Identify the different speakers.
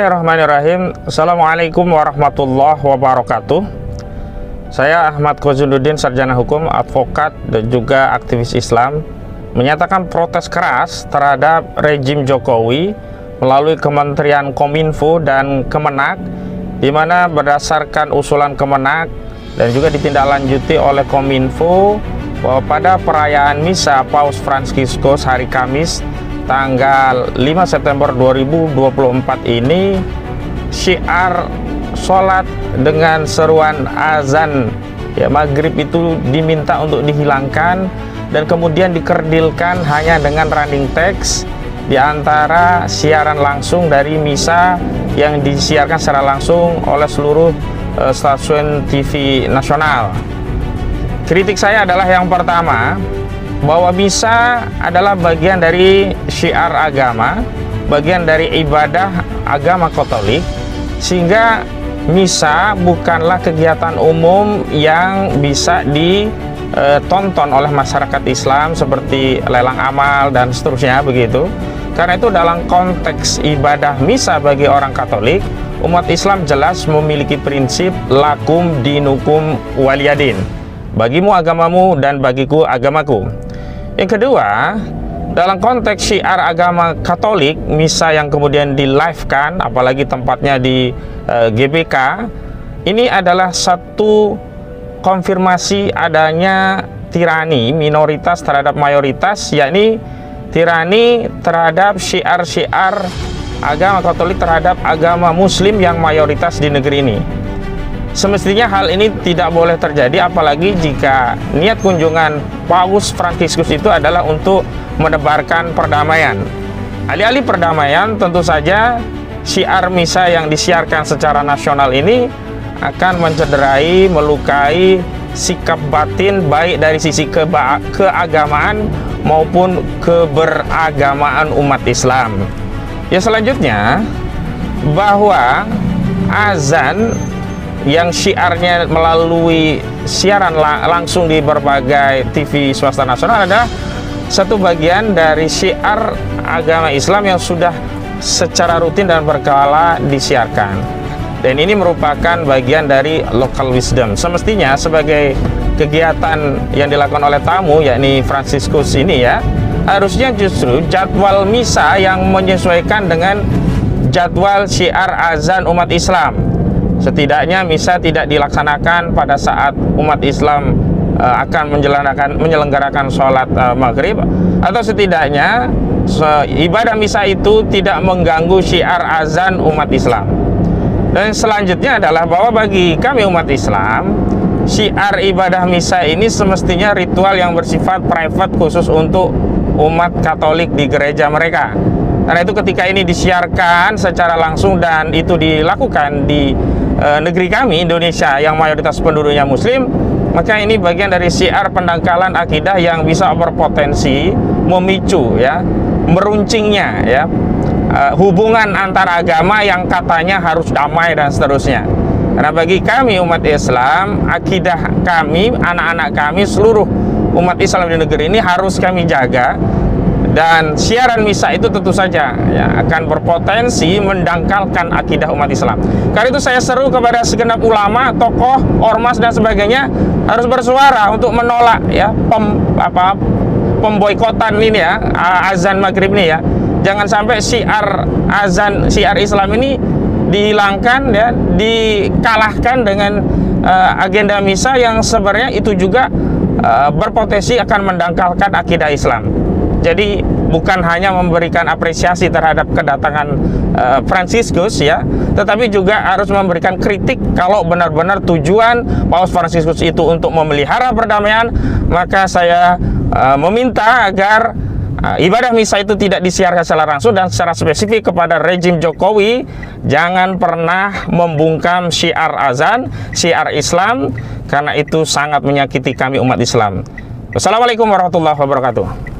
Speaker 1: Bismillahirrahmanirrahim. Assalamualaikum warahmatullahi wabarakatuh. Saya Ahmad Kozuluddin, sarjana hukum, advokat, dan juga aktivis Islam, menyatakan protes keras terhadap rejim Jokowi melalui Kementerian Kominfo dan Kemenak, di mana berdasarkan usulan Kemenak dan juga ditindaklanjuti oleh Kominfo bahwa pada perayaan Misa Paus Fransiskus hari Kamis tanggal 5 September 2024 ini, syiar sholat dengan seruan azan maghrib itu diminta untuk dihilangkan dan kemudian dikerdilkan hanya dengan running text di antara siaran langsung dari Misa yang disiarkan secara langsung oleh seluruh stasiun TV nasional. Kritik saya adalah yang pertama, bahwa Misa adalah bagian dari syiar agama, bagian dari ibadah agama Katolik, sehingga Misa bukanlah kegiatan umum yang bisa ditonton oleh masyarakat Islam seperti lelang amal dan seterusnya begitu. Karena itu dalam konteks ibadah Misa bagi orang Katolik, umat Islam jelas memiliki prinsip lakum dinukum waliyadin, bagimu agamamu dan bagiku agamaku. Yang kedua, dalam konteks syiar agama Katolik, Misa yang kemudian di-live-kan, apalagi tempatnya di GBK, ini adalah satu konfirmasi adanya tirani minoritas terhadap mayoritas, yakni tirani terhadap syiar-syiar agama Katolik terhadap agama Muslim yang mayoritas di negeri ini. Semestinya hal ini tidak boleh terjadi, apalagi jika niat kunjungan Paus Fransiskus itu adalah untuk menebarkan perdamaian. Alih-alih perdamaian, tentu saja syiar Misa yang disiarkan secara nasional ini akan mencederai, melukai sikap batin baik dari sisi keagamaan maupun keberagamaan umat Islam. Ya, selanjutnya, bahwa azan yang syiarnya melalui siaran langsung di berbagai TV swasta nasional adalah satu bagian dari syiar agama Islam yang sudah secara rutin dan berkala disiarkan, dan ini merupakan bagian dari local wisdom. Semestinya sebagai kegiatan yang dilakukan oleh tamu, yakni Fransiskus ini, harusnya justru jadwal Misa yang menyesuaikan dengan jadwal syiar azan umat Islam. Setidaknya Misa tidak dilaksanakan pada saat umat Islam akan menyelenggarakan sholat maghrib, atau setidaknya ibadah Misa itu tidak mengganggu syiar azan umat Islam. Dan selanjutnya adalah bahwa bagi kami umat Islam, syiar ibadah Misa ini semestinya ritual yang bersifat private khusus untuk umat Katolik di gereja mereka. Karena itu ketika ini disiarkan secara langsung dan itu dilakukan di negeri kami Indonesia yang mayoritas penduduknya Muslim, maka ini bagian dari syiar pendangkalan akidah yang bisa berpotensi memicu meruncingnya hubungan antar agama yang katanya harus damai dan seterusnya. Karena bagi kami umat Islam, akidah kami, anak-anak kami, seluruh umat Islam di negeri ini harus kami jaga. Dan siaran Misa itu tentu saja akan berpotensi mendangkalkan akidah umat Islam. Karena itu saya seru kepada segenap ulama, tokoh, ormas dan sebagainya harus bersuara untuk menolak pemboikotan ini azan maghrib ini. Jangan sampai syiar azan, syiar Islam ini dihilangkan, dikalahkan dengan agenda Misa yang sebenarnya itu juga berpotensi akan mendangkalkan akidah Islam. Jadi bukan hanya memberikan apresiasi terhadap kedatangan Fransiskus, tetapi juga harus memberikan kritik kalau benar-benar tujuan Paus Fransiskus itu untuk memelihara perdamaian. Maka saya meminta agar ibadah Misa itu tidak disiarkan secara langsung, dan secara spesifik kepada rejim Jokowi, jangan pernah membungkam syiar azan, syiar Islam, karena itu sangat menyakiti kami umat Islam. Wassalamualaikum warahmatullahi wabarakatuh.